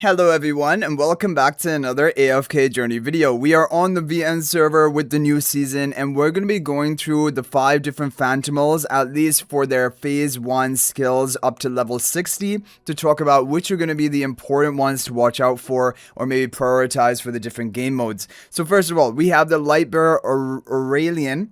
Hello everyone and welcome back to another AFK journey video. We are on the VN server with the new season and we're going to be going through the 5 different Phantimals, at least for their phase 1 skills up to level 60, to talk about which are going to be the important ones to watch out for or maybe prioritize for the different game modes. So first of all, we have the Lightbearer Aurelian,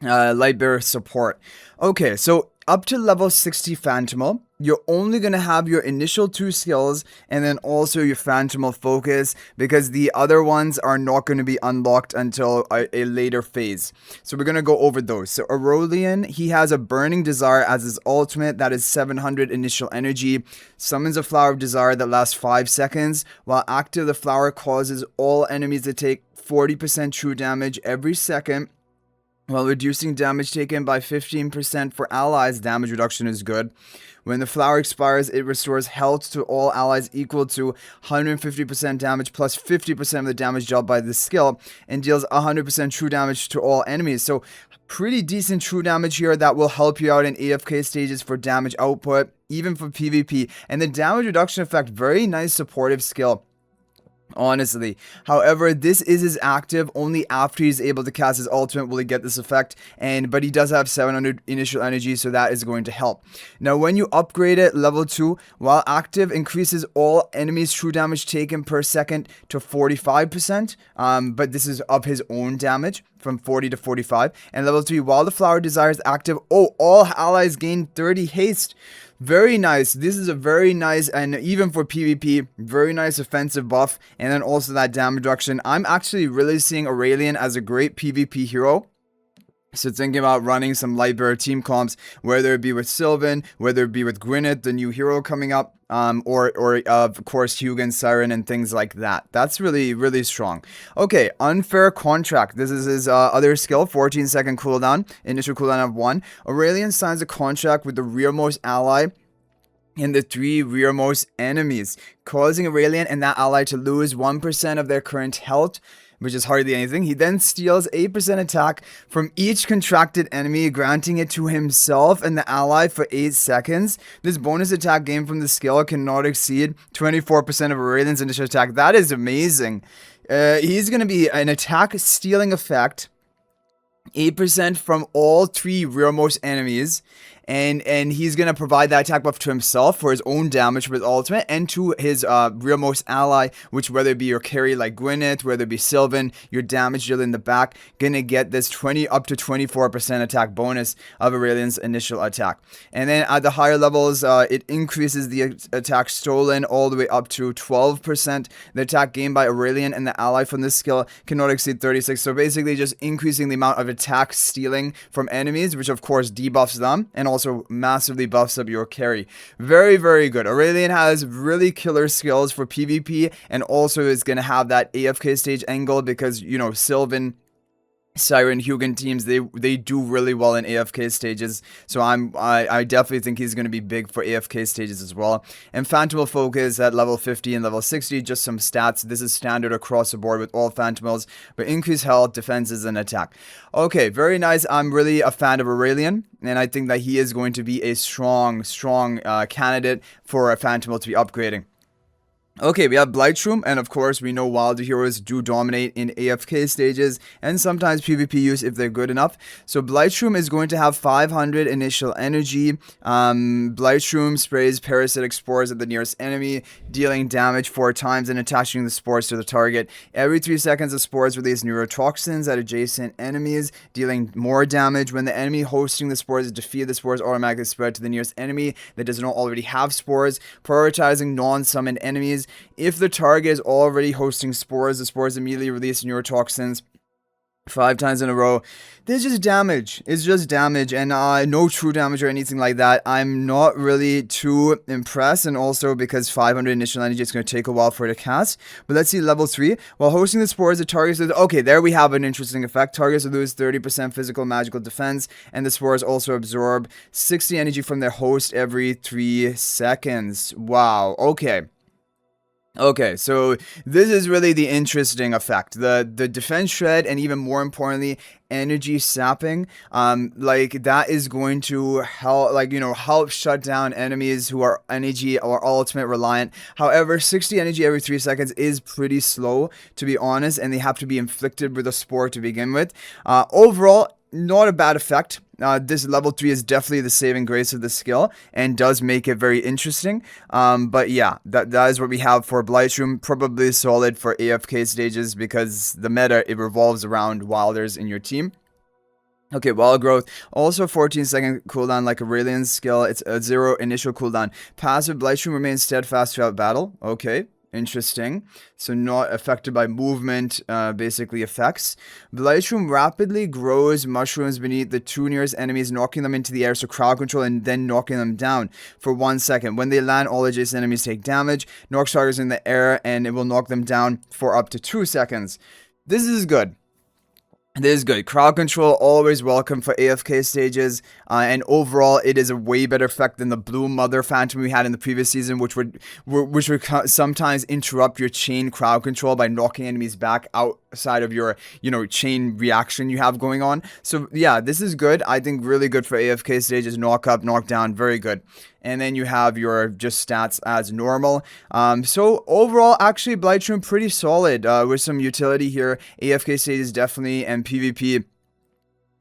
Lightbearer support. Okay, so up to level 60 Phantimal, you're only going to have your initial 2 skills and then also your Phantimal focus, because the other ones are not going to be unlocked until a later phase. So we're going to go over those. So Aurelian, he has a Burning Desire as his ultimate that is 700 initial energy, summons a Flower of Desire that lasts 5 seconds. While active, the flower causes all enemies to take 40% true damage every second, while reducing damage taken by 15% for allies. Damage reduction is good. When the flower expires, it restores health to all allies equal to 150% damage plus 50% of the damage dealt by this skill, and deals 100% true damage to all enemies. So pretty decent true damage here that will help you out in AFK stages for damage output, even for PvP. And the damage reduction effect, very nice supportive skill, honestly. However, this is his active. Only after he's able to cast his ultimate will he get this effect, but he does have 700 initial energy, so that is going to help. Now when you upgrade it, level 2, while active, increases all enemies true damage taken per second to 45%, but this is of his own damage, from 40 to 45. And level 3, while the Flower Desire is active, all allies gain 30 haste. Very nice. This is a very nice, and even for PvP, very nice offensive buff. And then also that damage reduction. I'm actually really seeing Aurelian as a great PvP hero. So thinking about running some Lightbearer team comps, whether it be with Sylvan, whether it be with Gwyneth, the new hero coming up, or of course Hugin, Siren, and things like that. That's really, really strong. Okay, Unfair Contract. This is his other skill, 14-second cooldown, initial cooldown of 1. Aurelian signs a contract with the rearmost ally and the 3 rearmost enemies, causing Aurelian and that ally to lose 1% of their current health, which is hardly anything. He then steals 8% attack from each contracted enemy, granting it to himself and the ally for 8 seconds. This bonus attack gained from the skill cannot exceed 24% of Aurelian's initial attack. That is amazing. He's going to be an attack stealing effect, 8% from all 3 rearmost enemies, and he's going to provide that attack buff to himself for his own damage with ultimate, and to his rearmost ally, which whether it be your carry like Gwyneth, whether it be Sylvan, your damage dealer in the back, going to get this 20 up to 24% attack bonus of Aurelian's initial attack. And then at the higher levels, it increases the attack stolen all the way up to 12%. The attack gained by Aurelian and the ally from this skill cannot exceed 36. So basically just increasing the amount of attack stealing from enemies, which of course debuffs them and also massively buffs up your carry. Very, very good. Aurelian has really killer skills for PvP, and also is going to have that AFK stage angle because, you know, Sylvan, Siren, Hugin teams, they do really well in AFK stages, so I definitely think he's going to be big for AFK stages as well. And Phantimal focus at level 50 and level 60, just some stats. This is standard across the board with all Phantimals, but increased health, defenses, and attack. Okay, very nice. I'm really a fan of Aurelian, and I think that he is going to be a strong candidate for a Phantimal to be upgrading. Okay, we have Blightshroom, and of course we know wilder heroes do dominate in AFK stages and sometimes PvP use if they're good enough. So Blightshroom is going to have 500 initial energy. Blightshroom sprays parasitic spores at the nearest enemy, dealing damage 4 times and attaching the spores to the target. Every 3 seconds the spores release neurotoxins at adjacent enemies, dealing more damage. When the enemy hosting the spores is defeated, the spores automatically spread to the nearest enemy that does not already have spores, prioritizing non-summoned enemies. If the target is already hosting spores, the spores immediately release neurotoxins 5 times in a row. There's just damage. It's just damage, and no true damage or anything like that. I'm not really too impressed, and also because 500 initial energy, it's going to take a while for it to cast. But let's see level 3. While hosting the spores, the targets... Okay, there we have an interesting effect. Targets will lose 30% physical magical defense, and the spores also absorb 60 energy from their host every 3 seconds. Wow, okay. Okay, so this is really the interesting effect. The defense shred and even more importantly, energy sapping. Like that is going to help, like, help shut down enemies who are energy or ultimate reliant. However, 60 energy every 3 seconds is pretty slow, to be honest, and they have to be inflicted with a spore to begin with. Overall, not a bad effect. This level 3 is definitely the saving grace of the skill and does make it very interesting. But yeah, that is what we have for Blightshroom. Probably solid for AFK stages because the meta, it revolves around wilders in your team. Okay, wild growth. Also 14-second cooldown like Aurelian's skill. It's a 0 initial cooldown. Passive Blightshroom remains steadfast throughout battle. Okay. Interesting. So not affected by movement, basically effects. Blightshroom rapidly grows mushrooms beneath the two nearest enemies, knocking them into the air, so crowd control, and then knocking them down for 1 second. When they land, all adjacent enemies take damage. Knocks targets in the air, and it will knock them down for up to 2 seconds. This is good. This is good. Crowd control, always welcome for AFK stages, and overall, it is a way better effect than the Blue Mother Phantom we had in the previous season, which would sometimes interrupt your chain crowd control by knocking enemies back outside of your, chain reaction you have going on. So yeah, this is good. I think really good for AFK stages. Knock up, knock down, very good. And then you have your just stats as normal. So overall, actually, Blightshroom pretty solid with some utility here. AFK stages definitely, and PvP.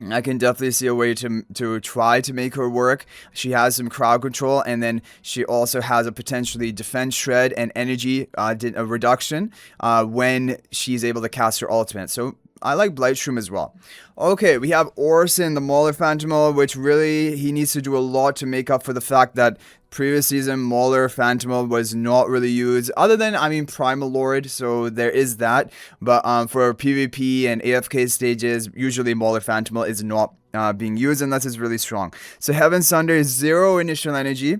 I can definitely see a way to try to make her work. She has some crowd control, and then she also has a potentially defense shred and energy reduction when she's able to cast her ultimate. So I like Blightshroom as well. Okay, we have Orson, the Mauler Phantimal, which really, he needs to do a lot to make up for the fact that previous season Mauler Phantimal was not really used, other than, Primal Lord, so there is that. But for PvP and AFK stages, usually Mauler Phantimal is not being used unless it's really strong. So Heaven Sunder is 0 initial energy.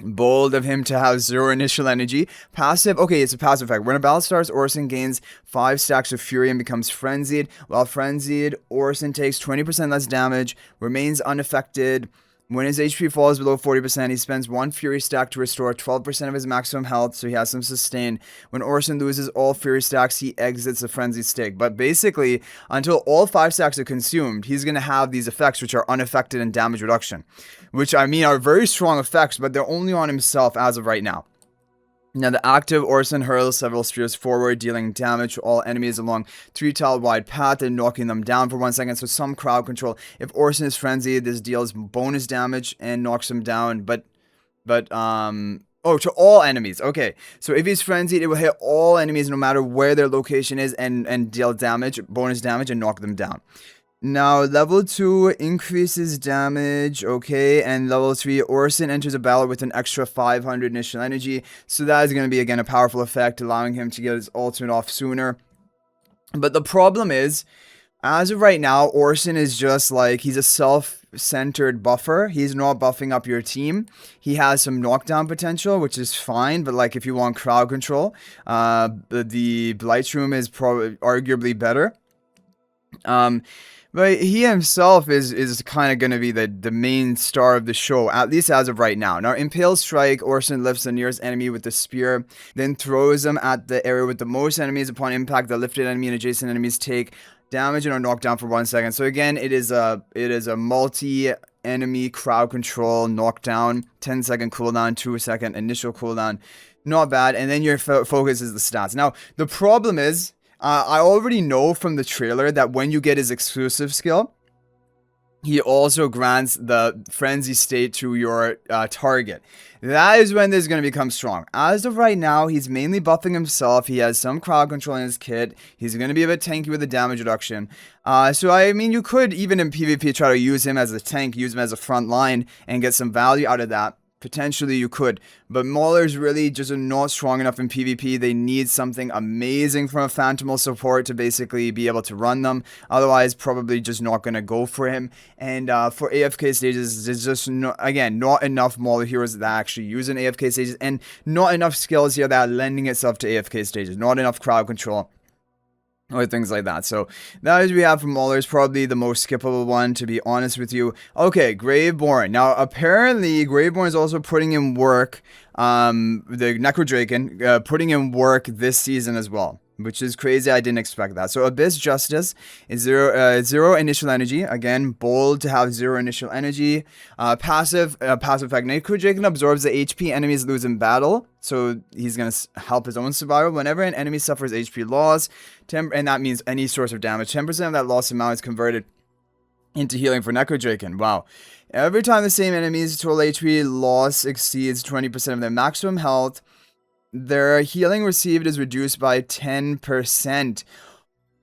Bold of him to have 0 initial energy. Passive, okay, it's a passive effect. When a battle starts, Orson gains 5 stacks of fury and becomes frenzied. While frenzied, Orson takes 20% less damage, remains unaffected. When his HP falls below 40%, he spends 1 fury stack to restore 12% of his maximum health, so he has some sustain. When Orson loses all fury stacks, he exits the frenzied state. But basically, until all 5 stacks are consumed, he's going to have these effects which are unaffected and damage reduction. Which, are very strong effects, but they're only on himself as of right now. Now, the active Orson hurls several spheres forward, dealing damage to all enemies along 3-tile wide path and knocking them down for 1 second. So some crowd control. If Orson is frenzied, this deals bonus damage and knocks him down. Oh, to all enemies. Okay, so if he's frenzied, it will hit all enemies no matter where their location is and deal damage, bonus damage, and knock them down. Now, level 2 increases damage, okay, and level 3, Orson enters a battle with an extra 500 initial energy, so that is going to be, again, a powerful effect, allowing him to get his ultimate off sooner. But the problem is, as of right now, Orson is just like, he's a self-centered buffer. He's not buffing up your team. He has some knockdown potential, which is fine, but like if you want crowd control, the Blightshroom is probably arguably better. But he himself is kind of going to be the main star of the show, at least as of right now. Now, Impale Strike, Orson lifts the nearest enemy with the spear, then throws them at the area with the most enemies. Upon impact, the lifted enemy and adjacent enemies take damage and are knocked down for 1 second. So again, it is a multi-enemy crowd control knockdown, 10-second cooldown, 2-second initial cooldown. Not bad. And then your focus is the stats. Now, the problem is, I already know from the trailer that when you get his exclusive skill, he also grants the frenzy state to your target. That is when this is going to become strong. As of right now, he's mainly buffing himself. He has some crowd control in his kit. He's going to be a bit tanky with the damage reduction. So you could, even in PvP, try to use him as a tank, use him as a front line, and get some value out of that. Potentially you could, but Mauler's really just not strong enough in PvP. They need something amazing from a Phantimal support to basically be able to run them. Otherwise, probably just not going to go for him. And for AFK stages, there's just, not enough Mauler heroes that actually use in AFK stages, and not enough skills here that are lending itself to AFK stages. Not enough crowd control. or things like that. So that is what we have from Mauler's, probably the most skippable one, to be honest with you. Okay, Graveborn. Now, apparently, Graveborn is also putting in work, the Necrodrakon, putting in work this season as well, which is crazy. I didn't expect that. So Abyss Justice is zero initial energy. Again, bold to have zero initial energy. Passive effect. Necrodrakon absorbs the HP enemies lose in battle. So he's going to help his own survival. Whenever an enemy suffers HP loss, and that means any source of damage, 10% of that loss amount is converted into healing for Necrodrakon. Wow. Every time the same enemy's total HP loss exceeds 20% of their maximum health, their healing received is reduced by 10%.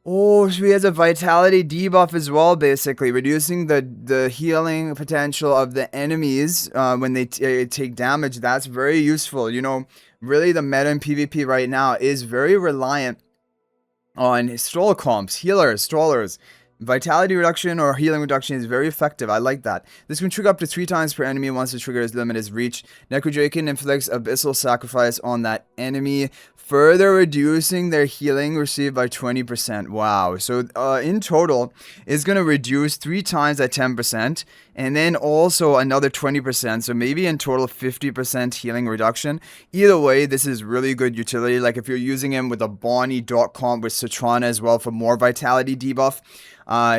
Oh, so he has a vitality debuff as well, basically, reducing the healing potential of the enemies when they take damage. That's very useful. You know, really the meta in PvP right now is very reliant on stroll comps, healers, strollers. Vitality reduction or healing reduction is very effective. I like that. This can trigger up to 3 times per enemy once the trigger's limit is reached. Necrodrakon inflicts Abyssal Sacrifice on that enemy, further reducing their healing received by 20%. Wow. So in total, it's going to reduce 3 times at 10%, and then also another 20%. So maybe in total 50% healing reduction. Either way, this is really good utility. Like if you're using him with a Bonnie dot comp with Citrana as well for more vitality debuff,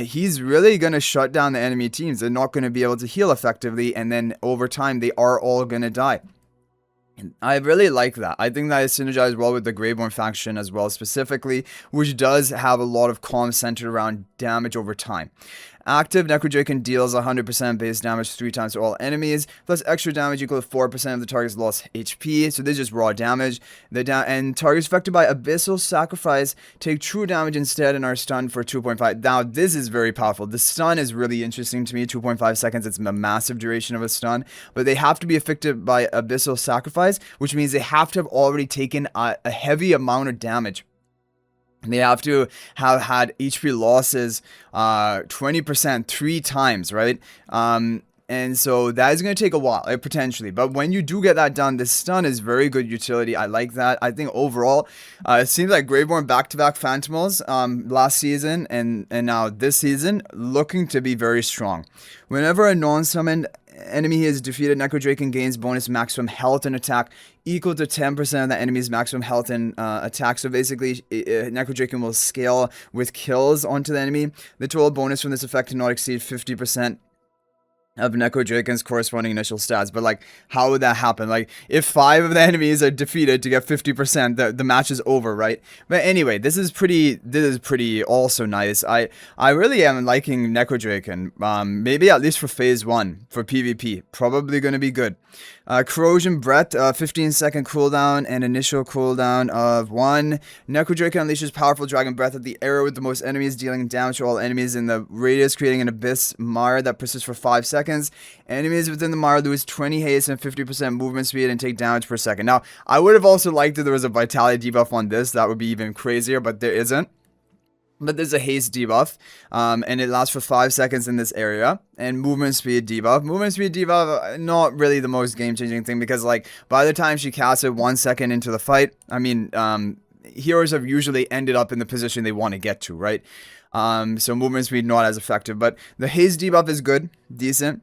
he's really going to shut down the enemy teams. They're not going to be able to heal effectively, and then over time, they are all going to die. And I really like that. I think that is synergized well with the Graveborn faction as well, specifically, which does have a lot of comms centered around damage over time. Active Necrodrakon deals 100% base damage 3 times to all enemies, plus extra damage equal to 4% of the target's lost HP. So this is just raw damage. And targets affected by Abyssal Sacrifice take true damage instead and are stunned for 2.5. Now, this is very powerful. The stun is really interesting to me. 2.5 seconds, it's a massive duration of a stun. But they have to be affected by Abyssal Sacrifice, which means they have to have already taken a heavy amount of damage. They have to have had HP losses 20% 3 times, right? And so that is going to take a while, potentially. But when you do get that done, this stun is very good utility. I like that. I think overall, it seems like Graveborn back-to-back Phantimals last season and now this season looking to be very strong. Whenever a non-summoned enemy is defeated, Necrodrakon gains bonus maximum health and attack equal to 10% of the enemy's maximum health and attack. So basically, Necrodrakon will scale with kills onto the enemy. The total bonus from this effect cannot exceed 50% of Necrodrakon's corresponding initial stats. But like, how would that happen? Like, if 5 of the enemies are defeated to get 50%, the match is over, right? But anyway, this is pretty also nice. I really am liking Necrodrakon. Maybe at least for phase 1 for PvP, probably going to be good. Corrosion Breath, 15-second cooldown and initial cooldown of 1. Necrodrakon unleashes powerful dragon breath at the area with the most enemies, dealing damage to all enemies in the radius, creating an abyss mire that persists for 5 seconds. Enemies within the mire lose 20 haste and 50% movement speed and take damage per second. Now, I would have also liked if there was a vitality debuff on this. That would be even crazier, but there isn't. But there's a haste debuff, and it lasts for 5 seconds in this area. And movement speed debuff. Movement speed debuff, not really the most game-changing thing, because like by the time she casts it 1 second into the fight, I mean, heroes have usually ended up in the position they want to get to, right? So movement speed not as effective, but the haste debuff is good, decent.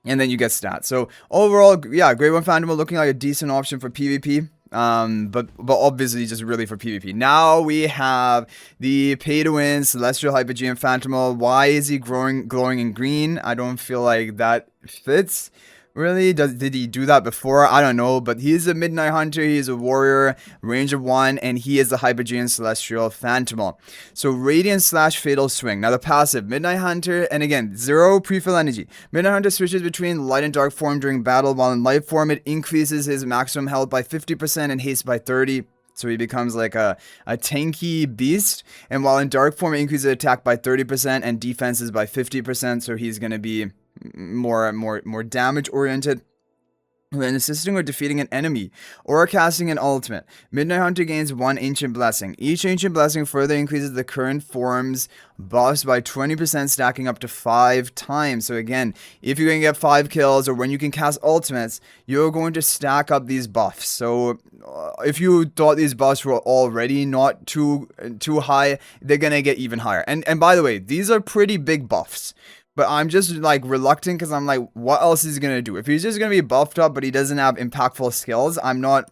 And then you get stats. So overall, yeah, Graveborn Phantimal looking like a decent option for PvP. But obviously just really for PvP. Now we have the pay-to-win Celestial Hypogean Phantimal. Why is he glowing in green? I don't feel like that fits. Really? Did he do that before? I don't know, but he's a Midnight Hunter, he's a warrior, range of 1, and he is the Hypogean Celestial Phantimal. So Radiant / Fatal Swing. Now the passive, Midnight Hunter, and again, 0 pre-fill energy. Midnight Hunter switches between light and dark form during battle, while in light form it increases his maximum health by 50% and haste by 30%. So he becomes like a tanky beast. And while in dark form, it increases attack by 30% and defenses by 50%. So he's going to be more damage oriented. When assisting or defeating an enemy or casting an ultimate, Midnight Hunter gains 1 Ancient Blessing. Each Ancient Blessing further increases the current form's buffs by 20%, stacking up to 5 times. So again, if you're going to get 5 kills or when you can cast ultimates, you're going to stack up these buffs. So if you thought these buffs were already not too high, they're going to get even higher. And by the way, these are pretty big buffs. But I'm just like reluctant because I'm like, what else is he gonna do? If he's just gonna be buffed up, but he doesn't have impactful skills, I'm not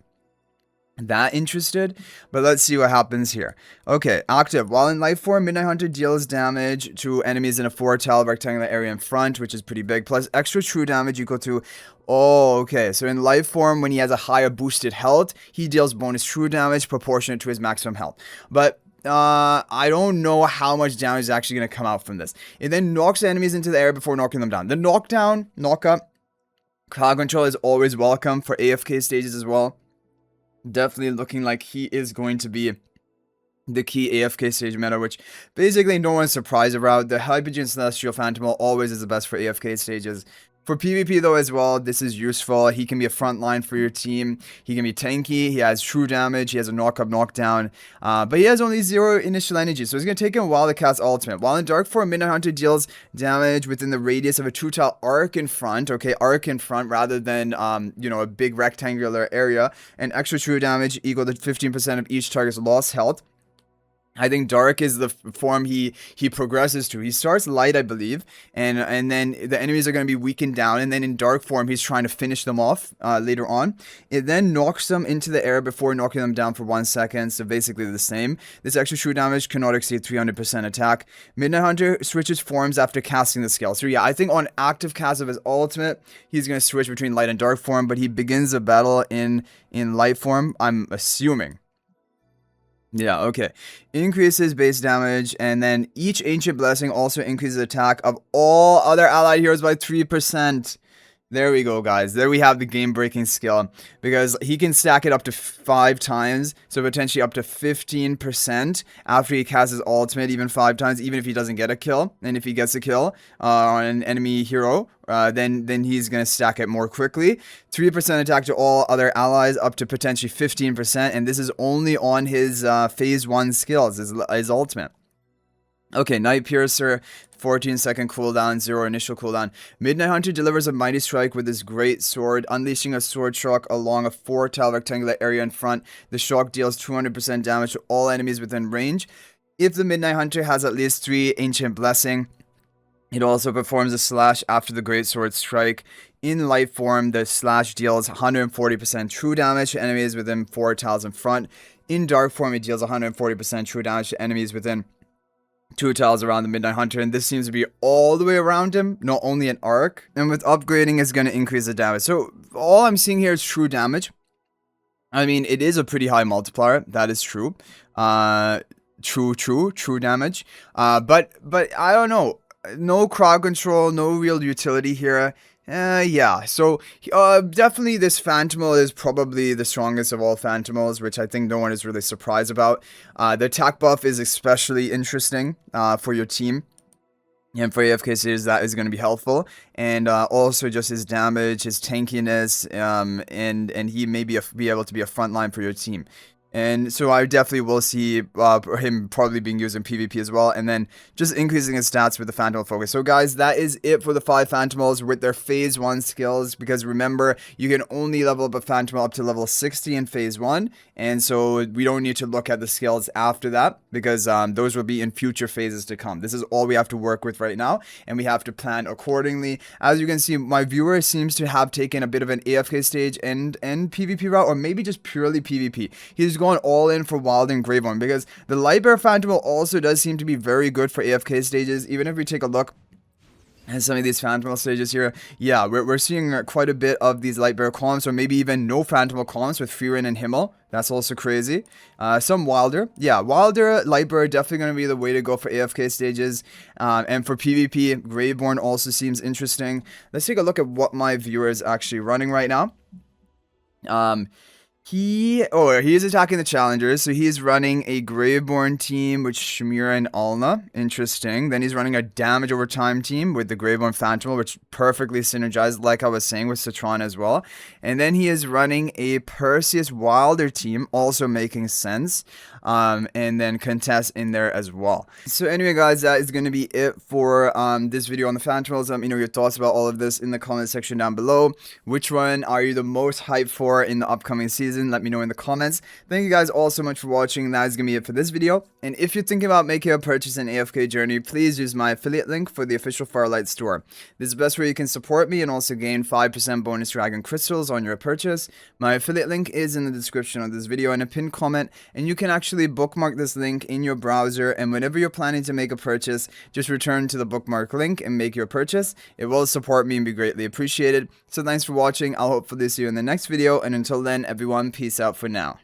that interested. But let's see what happens here. Okay, active. While in life form, Midnight Hunter deals damage to enemies in a 4-tile rectangular area in front, which is pretty big, plus extra true damage equal to. Oh, okay. So in life form, when he has a higher boosted health, he deals bonus true damage proportionate to his maximum health. But I don't know how much damage is actually going to come out from this. It then knocks enemies into the air before knocking them down. The knockdown, knockup, crowd control is always welcome for AFK stages as well. Definitely looking like he is going to be the key AFK stage meta, which basically no one's surprised about. The Hypogean Celestial Phantimal always is the best for AFK stages. For PvP though as well, this is useful. He can be a front line for your team. He can be tanky. He has true damage. He has a knock-up, knockdown. But he has only 0 initial energy, so it's going to take him a while to cast ultimate. While in Dark form, Midnight Hunter deals damage within the radius of a 2-tile arc in front. Okay, arc in front rather than, you know, a big rectangular area. And extra true damage equal to 15% of each target's lost health. I think Dark is the form he progresses to. He starts light, I believe, and then the enemies are going to be weakened down, and then in Dark form, he's trying to finish them off later on. It then knocks them into the air before knocking them down for 1 second, so basically the same. This extra true damage cannot exceed 300% attack. Midnight Hunter switches forms after casting the skill. So yeah, I think on active cast of his ultimate, he's going to switch between light and dark form, but he begins the battle in light form, I'm assuming. Yeah, okay. Increases base damage, and then each Ancient Blessing also increases attack of all other allied heroes by 3%. There we go, guys. There we have the game-breaking skill. Because he can stack it up to 5 times, so potentially up to 15% after he casts his ultimate, even 5 times, even if he doesn't get a kill. And if he gets a kill on an enemy hero, then he's going to stack it more quickly. 3% attack to all other allies, up to potentially 15%, and this is only on his phase 1 skills, his ultimate. Okay, Night Piercer, 14-second cooldown, 0 initial cooldown. Midnight Hunter delivers a mighty strike with his great sword, unleashing a sword shock along a 4-tile rectangular area in front. The shock deals 200% damage to all enemies within range. If the Midnight Hunter has at least 3 Ancient Blessing, it also performs a slash after the great sword strike. In light form, the slash deals 140% true damage to enemies within 4 tiles in front. In dark form, it deals 140% true damage to enemies within 2 tiles around the Midnight Hunter, and this seems to be all the way around him, not only an arc. And with upgrading, it's going to increase the damage. So all I'm seeing here is true damage. I mean, it is a pretty high multiplier. That is true. True damage. But I don't know. No crowd control, no real utility here. Yeah, so definitely this Phantimal is probably the strongest of all Phantimals, which I think no one is really surprised about. The attack buff is especially interesting for your team. And for AFK stages, that is going to be helpful. And also just his damage, his tankiness, and he may be able to be a front line for your team. And so I definitely will see him probably being used in PvP as well. And then just increasing his stats with the Phantimal focus. So guys, that is it for the 5 Phantimals with their phase 1 skills. Because remember, you can only level up a Phantimal up to level 60 in phase 1. And so we don't need to look at the skills after that. Because those will be in future phases to come. This is all we have to work with right now. And we have to plan accordingly. As you can see, my viewer seems to have taken a bit of an AFK stage and PvP route. Or maybe just purely PvP. He's going all in for Wild and Graveborn, because the Lightbearer Phantimal also does seem to be very good for AFK stages. Even if we take a look at some of these Phantimal stages here, yeah, we're seeing quite a bit of these Lightbearer columns, or maybe even no Phantimal columns with Furin and Himmel. That's also crazy. Some Wilder. Yeah, Wilder, Lightbearer, definitely going to be the way to go for AFK stages. And for PvP, Graveborn also seems interesting. Let's take a look at what my viewer is actually running right now. He is attacking the challengers, so he is running a Graveborn team with Shmira and Alna. Interesting. Then he's running a damage over time team with the Graveborn Phantimal, which perfectly synergized, like I was saying, with Citron as well. And then he is running a Perseus Wilder team, also making sense. And then Contest in there as well. So anyway, guys, that is going to be it for this video on the Phantimals. Let me know your thoughts about all of this in the comment section down below. Which one are you the most hyped for in the upcoming season? Let me know in the comments. Thank you guys all so much for watching. That is going to be it for this video. And if you're thinking about making a purchase in AFK Journey, please use my affiliate link for the official Firelight store. This is the best way you can support me and also gain 5% bonus dragon crystals on your purchase. My affiliate link is in the description of this video and a pinned comment, and you can actually bookmark this link in your browser, and whenever you're planning to make a purchase, just return to the bookmark link and make your purchase. It will support me and be greatly appreciated. So thanks for watching. I'll hopefully see you in the next video, and until then, everyone, peace out for now.